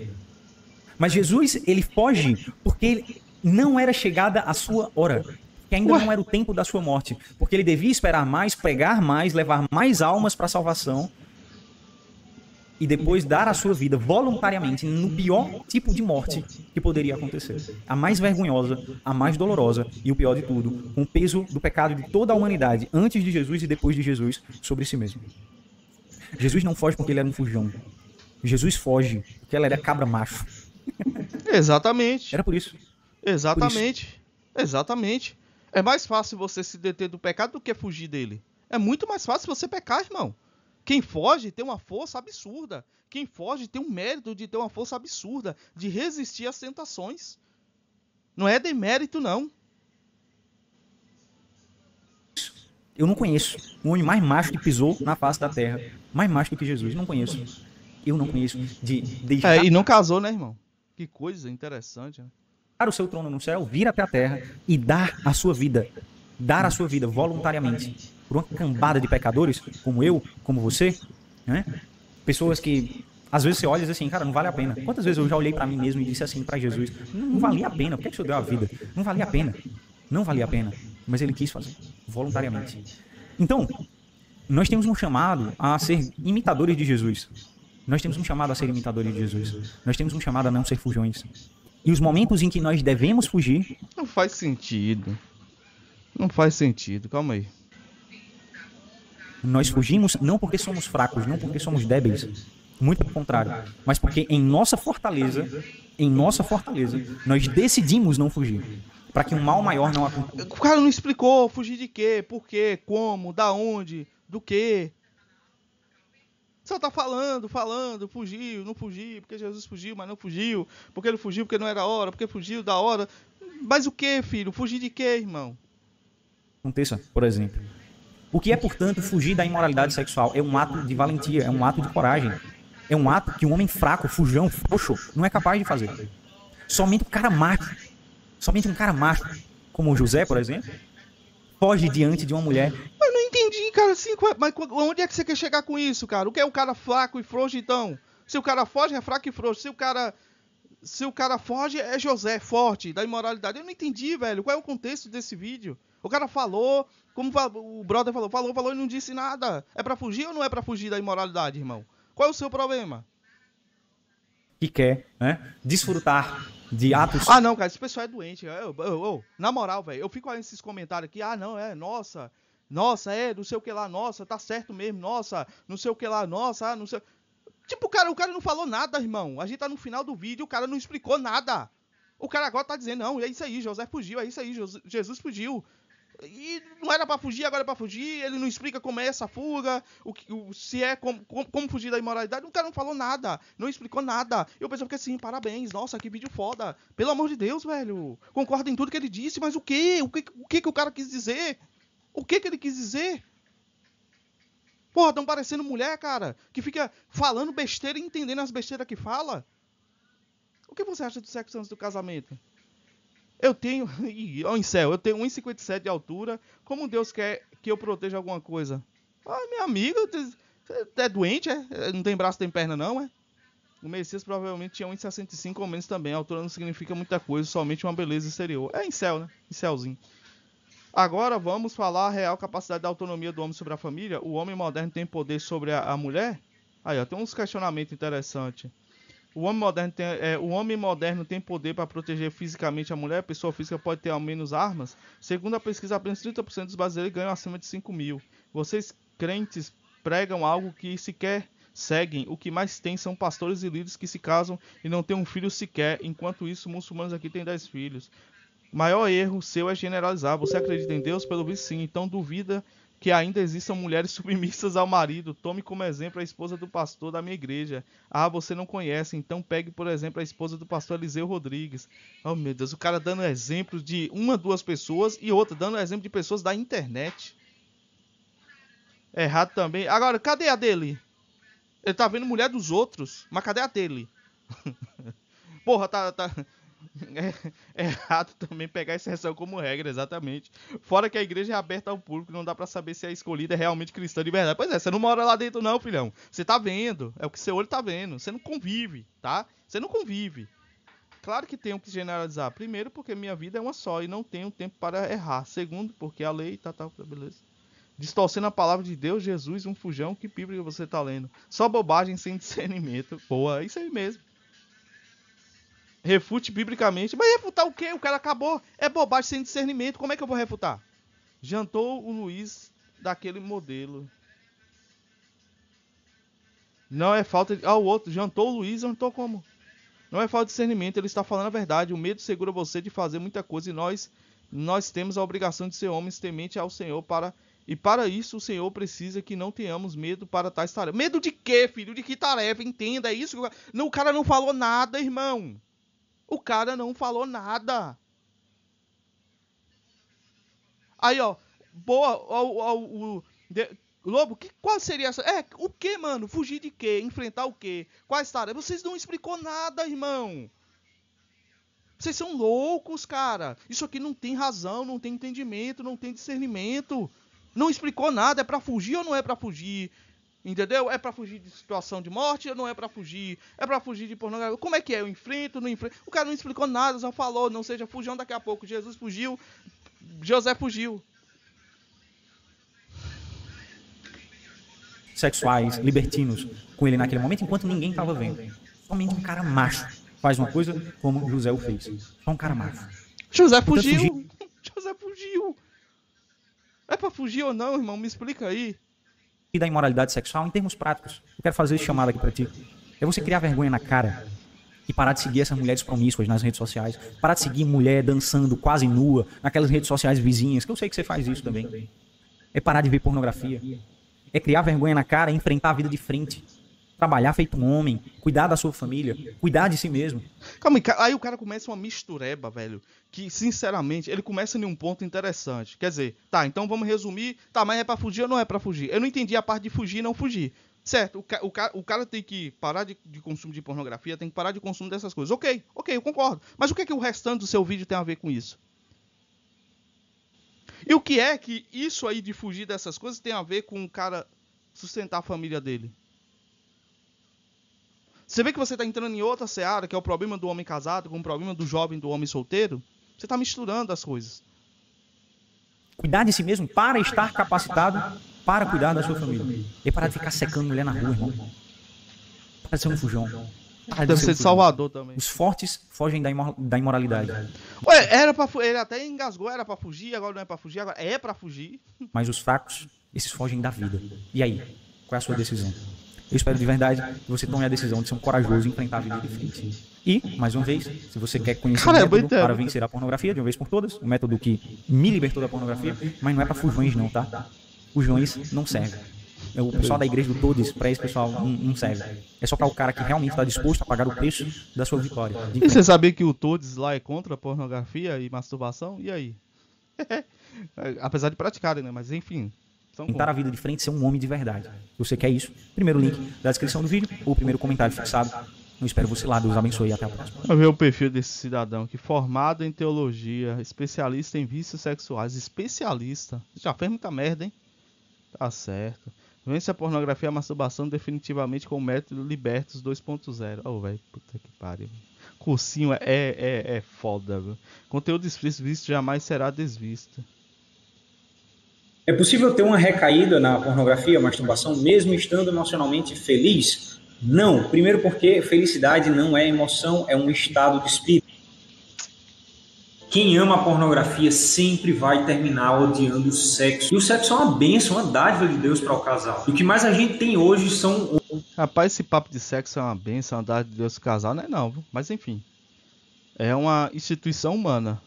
Mas Jesus, ele foge porque ele não era chegada a sua hora. Que ainda não era o tempo da sua morte. Porque ele devia esperar mais, pregar mais, levar mais almas para a salvação. E depois dar a sua vida voluntariamente no pior tipo de morte que poderia acontecer. A mais vergonhosa, a mais dolorosa e o pior de tudo, com o peso do pecado de toda a humanidade, antes de Jesus e depois de Jesus, sobre si mesmo. Jesus não foge porque ele era um fujão. Jesus foge porque ele era cabra macho. Exatamente. Era por isso. Exatamente. Exatamente. É mais fácil você se deter do pecado do que fugir dele. É muito mais fácil você pecar, irmão. Quem foge tem uma força absurda. Quem foge tem um mérito de ter uma força absurda, de resistir às tentações. Não é demérito, não. Eu não conheço um homem mais macho que pisou na face da terra. Mais macho do que Jesus. Não conheço. Eu não conheço. De deixar... E não casou, né, irmão? Que coisa interessante, né? O seu trono no céu, vir até a terra e dar a sua vida voluntariamente por uma cambada de pecadores, como eu, como você, né? Pessoas que às vezes você olha e diz assim, cara, não vale a pena. Quantas vezes eu já olhei para mim mesmo e disse assim para Jesus, não valia a pena, por que o Senhor deu a vida? Não valia a pena, não valia a pena, mas ele quis fazer, voluntariamente. Então, nós temos um chamado a ser imitadores de Jesus. Nós temos um chamado a ser imitadores de Jesus. Nós temos um chamado a não ser fujões. E os momentos em que nós devemos fugir... Não faz sentido. Não faz sentido. Calma aí. Nós fugimos não porque somos fracos, não porque somos débeis. Muito pelo contrário. Mas porque em nossa fortaleza, nós decidimos não fugir. Para que um mal maior não aconteça. O cara não explicou fugir de quê, por quê, como, da onde, do quê. Só tá falando, fugiu, não fugiu, porque Jesus fugiu, mas não fugiu, porque ele fugiu porque não era hora, porque fugiu da hora. Mas o que, filho? Fugir de quê, irmão? Aconteça, por exemplo. O que é, portanto, fugir da imoralidade sexual? É um ato de valentia, é um ato de coragem. É um ato que um homem fraco, fujão, frouxo, não é capaz de fazer. Somente um cara macho, como José, por exemplo, foge diante de uma mulher. Mas não entendi, cara, assim, mas onde é que você quer chegar com isso, cara? O que é o cara fraco e frouxo, então? Se o cara foge, é fraco e frouxo. Se o cara foge, é José, forte, da imoralidade. Eu não entendi, velho. Qual é o contexto desse vídeo? O cara falou, como o brother falou e não disse nada. É pra fugir ou não é pra fugir da imoralidade, irmão? Qual é o seu problema? que quer, né, desfrutar de atos... Ah, não, cara, esse pessoal é doente. Na moral, velho, eu fico olhando esses comentários aqui, não, nossa, não sei o que lá, nossa, tá certo mesmo, nossa, não sei o que lá, nossa, não sei... Tipo, o cara não falou nada, irmão. A gente tá no final do vídeo, o cara não explicou nada. O cara agora tá dizendo, não, é isso aí, José fugiu, é isso aí, Jesus fugiu. E não era pra fugir, agora é pra fugir. Ele não explica como é essa fuga, se é como fugir da imoralidade. O cara não falou nada, não explicou nada. Eu pensei que assim, parabéns, nossa, que vídeo foda. Pelo amor de Deus, velho. Concordo em tudo que ele disse, mas o quê? O que o cara quis dizer? O que ele quis dizer? Porra, tão parecendo mulher, cara, que fica falando besteira e entendendo as besteiras que fala. O que você acha do sexo antes do casamento? Eu tenho, eu tenho 1,57 de altura. Como Deus quer que eu proteja alguma coisa? Ah, minha amiga, você é doente, é? Não tem braço, tem perna não, é? O Messias provavelmente tinha 1,65 ou menos também. A altura não significa muita coisa, somente uma beleza exterior. É incel, né? Incelzinho. Agora vamos falar a real capacidade da autonomia do homem sobre a família. O homem moderno tem poder sobre a mulher? Aí, ó, tem uns questionamentos interessantes. O homem moderno tem poder para proteger fisicamente a mulher? A pessoa física pode ter ao menos armas? Segundo a pesquisa, apenas 30% dos brasileiros ganham acima de 5 mil. Vocês, crentes, pregam algo que sequer seguem. O que mais tem são pastores e líderes que se casam e não têm um filho sequer. Enquanto isso, muçulmanos aqui têm 10 filhos. O maior erro seu é generalizar. Você acredita em Deus? Pelo visto, sim. Então duvida que ainda existam mulheres submissas ao marido. Tome como exemplo a esposa do pastor da minha igreja. Ah, você não conhece, então pegue, por exemplo, a esposa do pastor Eliseu Rodrigues. Oh, meu Deus, o cara dando exemplo de uma, duas pessoas e outra dando exemplo de pessoas da internet. Errado também. Agora, cadê a dele? Ele tá vendo mulher dos outros, mas cadê a dele? Porra, tá... É errado também pegar essa exceção como regra, exatamente. Fora que a igreja é aberta ao público, não dá pra saber se a escolhida é realmente cristã de verdade. Pois é, você não mora lá dentro não, filhão. Você tá vendo, é o que seu olho tá vendo. Você não convive, tá? Você não convive. Claro que tenho que generalizar. Primeiro, porque minha vida é uma só e não tenho tempo para errar. Segundo, porque a lei tá, beleza. Distorcendo a palavra de Deus, Jesus, um fujão, que bíblia você tá lendo? Só bobagem sem discernimento. Boa, é isso aí mesmo. Refute biblicamente. Mas refutar o quê? O cara acabou. É bobagem sem discernimento. Como é que eu vou refutar? Jantou o Luiz daquele modelo. Não é falta de... o outro. Jantou o Luiz, jantou como? Não é falta de discernimento. Ele está falando a verdade. O medo segura você de fazer muita coisa. E nós temos a obrigação de ser homens temente ao Senhor para... E para isso o Senhor precisa que não tenhamos medo para tais tarefas. Medo de quê, filho? De que tarefa? Entenda. É isso que o cara não falou nada, irmão. O cara não falou nada. Aí, ó. Boa. Lobo, qual seria essa? O que, mano? Fugir de quê? Enfrentar o quê? Quais tarefas? Vocês não explicou nada, irmão. Vocês são loucos, cara. Isso aqui não tem razão, não tem entendimento, não tem discernimento. Não explicou nada. É pra fugir ou não é pra fugir? Entendeu? É pra fugir de situação de morte ou não é pra fugir? É pra fugir de pornografia? Como é que é? Eu enfrento, não enfrento? O cara não explicou nada, só falou, não seja fujão daqui a pouco. Jesus fugiu, José fugiu. Sexuais, libertinos com ele naquele momento, enquanto ninguém estava vendo. Somente um cara macho faz uma coisa como José o fez. Só um cara macho. José fugiu. José fugiu. É pra fugir ou não, irmão? Me explica aí. E da imoralidade sexual em termos práticos. Eu quero fazer esse chamado aqui pra ti. É você criar vergonha na cara e parar de seguir essas mulheres promíscuas nas redes sociais. Parar de seguir mulher dançando quase nua naquelas redes sociais vizinhas, que eu sei que você faz isso também. É parar de ver pornografia. É criar vergonha na cara e enfrentar a vida de frente. Trabalhar feito um homem, cuidar da sua família, cuidar de si mesmo. Calma aí, o cara começa uma mistureba, velho, que, sinceramente, ele começa em um ponto interessante. Quer dizer, tá, então vamos resumir, tá, mas é pra fugir ou não é pra fugir? Eu não entendi a parte de fugir e não fugir. Certo, o cara tem que parar de consumo de pornografia, tem que parar de consumo dessas coisas. Ok, eu concordo. Mas o que é que o restante do seu vídeo tem a ver com isso? E o que é que isso aí de fugir dessas coisas tem a ver com o cara sustentar a família dele? Você vê que você está entrando em outra seara, que é o problema do homem casado, com o problema do jovem, do homem solteiro. Você está misturando as coisas. Cuidar de si mesmo para estar capacitado para cuidar da sua família. E parar de ficar secando mulher na rua, irmão. Para de ser um fujão. Deve ser de Salvador também. Os fortes fogem da imoralidade. Ué, ele até engasgou, era pra fugir, agora não é pra fugir, agora é pra fugir. Mas os fracos, esses fogem da vida. E aí? Qual é a sua decisão? Eu espero de verdade que você tome a decisão de ser um corajoso e enfrentar a vida de frente. E, mais uma vez, se você quer conhecer o método para vencer a pornografia de uma vez por todas, o método que me libertou da pornografia, mas não é pra fujões não, tá? Fujões não servem. O pessoal da igreja do Todes, pra esse pessoal, não serve. É só para o cara que realmente está disposto a pagar o preço da sua vitória. E você sabia que o Todes lá é contra a pornografia e masturbação? E aí? Apesar de praticarem, né? Mas enfim. Tentar a vida de frente e ser um homem de verdade. Se você quer isso, primeiro link da descrição do vídeo ou o primeiro comentário fixado. Eu espero você lá. Deus abençoe e até a próxima. Vamos ver o perfil desse cidadão aqui. Formado em teologia, especialista em vícios sexuais. Especialista. Já fez muita merda, hein? Tá certo. Vence a pornografia e a masturbação definitivamente com o método Libertos 2.0. Oh, velho, puta que pariu. Cursinho é foda, viu? Conteúdo explícito jamais será desvisto. É possível ter uma recaída na pornografia, masturbação, mesmo estando emocionalmente feliz? Não. Primeiro porque felicidade não é emoção, é um estado de espírito. Quem ama a pornografia sempre vai terminar odiando o sexo. E o sexo é uma bênção, uma dádiva de Deus para o casal. E o que mais a gente tem hoje são... Rapaz, esse papo de sexo é uma bênção, uma dádiva de Deus para o casal, não é não, viu? Mas enfim. É uma instituição humana.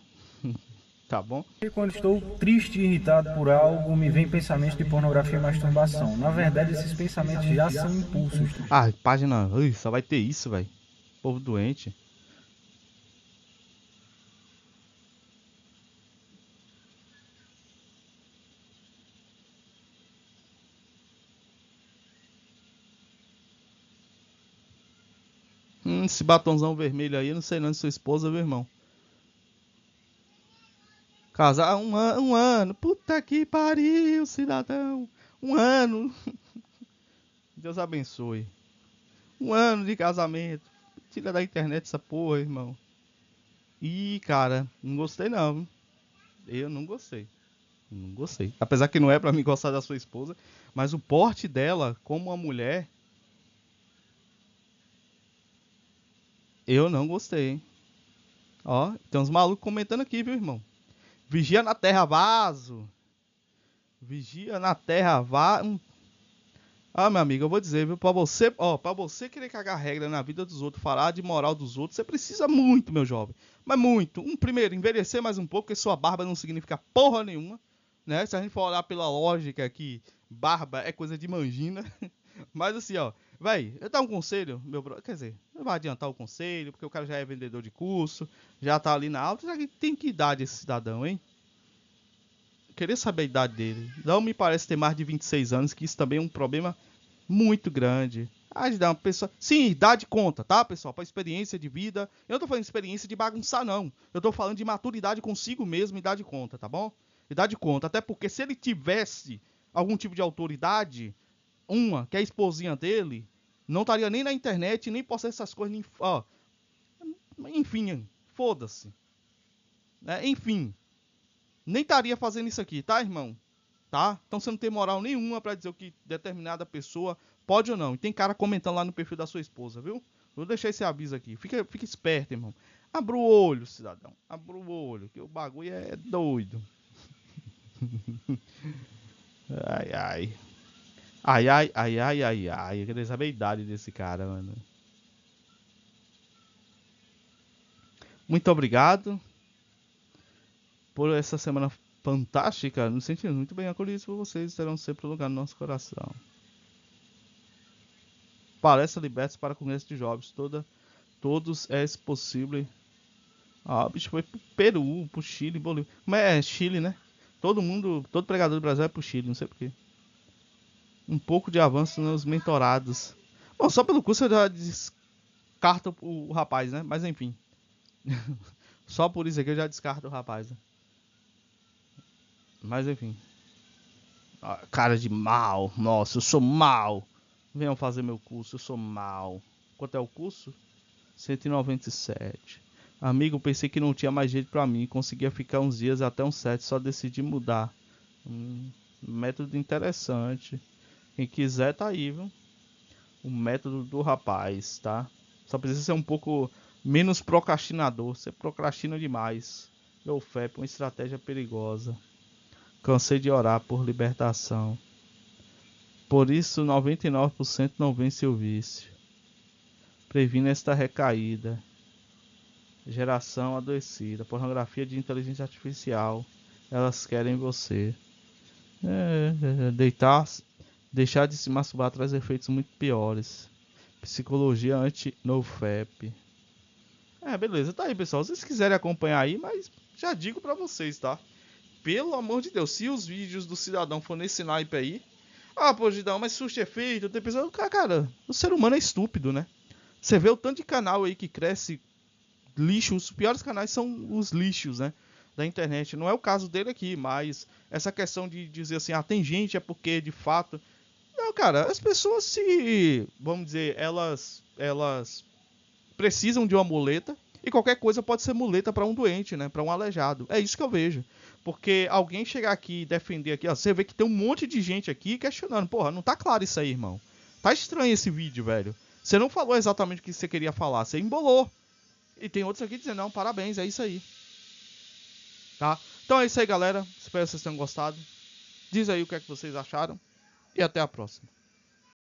Tá bom? E quando estou triste e irritado por algo, me vem pensamentos de pornografia e masturbação. Na verdade, esses pensamentos já são impulsos. Ah, página... Ui, só vai ter isso, velho. Povo doente. Esse batonzão vermelho aí, eu não sei não de sua esposa, meu irmão. Casar um ano. Puta que pariu, cidadão. Um ano. Deus abençoe. Um ano de casamento. Tira da internet essa porra, irmão. Ih, cara, não gostei não. Eu não gostei. Não gostei. Apesar que não é pra mim gostar da sua esposa. Mas o porte dela, como uma mulher... Eu não gostei, hein? Ó, tem uns malucos comentando aqui, viu, irmão? Vigia na terra, vaso. Vigia na terra, vaso. Ah, meu amigo, eu vou dizer, viu? Pra você querer cagar regra na vida dos outros, falar de moral dos outros, você precisa muito, meu jovem. Mas muito. Primeiro, envelhecer mais um pouco, porque sua barba não significa porra nenhuma, né? Se a gente for olhar pela lógica que barba é coisa de mangina. Mas assim, ó, véi, eu dar um conselho, meu brother, quer dizer, não vai adiantar o conselho, porque o cara já é vendedor de curso, já tá ali na alta, já tem que idade esse cidadão, hein? Queria saber a idade dele. Não me parece ter mais de 26 anos, que isso também é um problema muito grande. Uma pessoa... Sim, idade conta, tá, pessoal? Pra experiência de vida. Eu não tô falando de experiência de bagunçar, não. Eu tô falando de maturidade consigo mesmo, idade conta, tá bom? Idade conta, até porque se ele tivesse algum tipo de autoridade... que é a esposinha dele, não estaria nem na internet, nem postando essas coisas, nem, ó, enfim, foda-se. Enfim, nem estaria fazendo isso aqui, tá, irmão? Tá? Então você não tem moral nenhuma pra dizer o que determinada pessoa pode ou não. E tem cara comentando lá no perfil da sua esposa, viu? Vou deixar esse aviso aqui. Fica esperto, irmão. Abra o olho, cidadão. Abra o olho, que o bagulho é doido. Ai, ai. Ai. Eu queria saber a idade desse cara, mano. Muito obrigado por essa semana fantástica. Nos sentimos muito bem acolhidos por vocês. Terão sempre um lugar no nosso coração. Palestra Libertos para Congresso de Jovens. Todos é possível. Ah, o bicho foi pro Peru, pro Chile, Bolívia. Como é Chile, né? Todo pregador do Brasil é pro Chile, não sei porquê. Um pouco de avanço nos mentorados. Bom, só pelo curso eu já descarto o rapaz, né? Mas enfim. Só por isso aqui eu já descarto o rapaz, né? Mas enfim. Cara de mal. Nossa, eu sou mal. Venham fazer meu curso, eu sou mal. Quanto é o curso? 197. Amigo, pensei que não tinha mais jeito pra mim. Conseguia ficar uns dias até uns 7. Só decidi mudar. Método interessante. Quem quiser tá aí, viu? O método do rapaz, tá? Só precisa ser um pouco menos procrastinador. Você procrastina demais. Meu FEP, uma estratégia perigosa. Cansei de orar por libertação. Por isso 99% não vence o vício. Previna esta recaída. Geração adoecida. Pornografia de inteligência artificial. Elas querem você. Deixar de se masturbar traz efeitos muito piores. Psicologia anti-nofap. Beleza, tá aí, pessoal. Se vocês quiserem acompanhar aí, mas já digo pra vocês, tá? Pelo amor de Deus, se os vídeos do cidadão for nesse naipe aí... pô, Gidão, mas susto é feito, tem pessoa... Cara, o ser humano é estúpido, né? Você vê o tanto de canal aí que cresce lixo. Os piores canais são os lixos, né? Da internet. Não é o caso dele aqui, mas essa questão de dizer assim, tem gente, é porque de fato... Não, cara, as pessoas se... Vamos dizer, elas precisam de uma muleta. E qualquer coisa pode ser muleta para um doente, né? Para um aleijado. É isso que eu vejo. Porque alguém chegar aqui e defender aqui, você vê que tem um monte de gente aqui questionando. Porra, não tá claro isso aí, irmão. Tá estranho esse vídeo, velho. Você não falou exatamente o que você queria falar. Você embolou. E tem outros aqui dizendo, não, parabéns, é isso aí. Tá? Então é isso aí, galera. Espero que vocês tenham gostado. Diz aí o que é que vocês acharam. E até a próxima.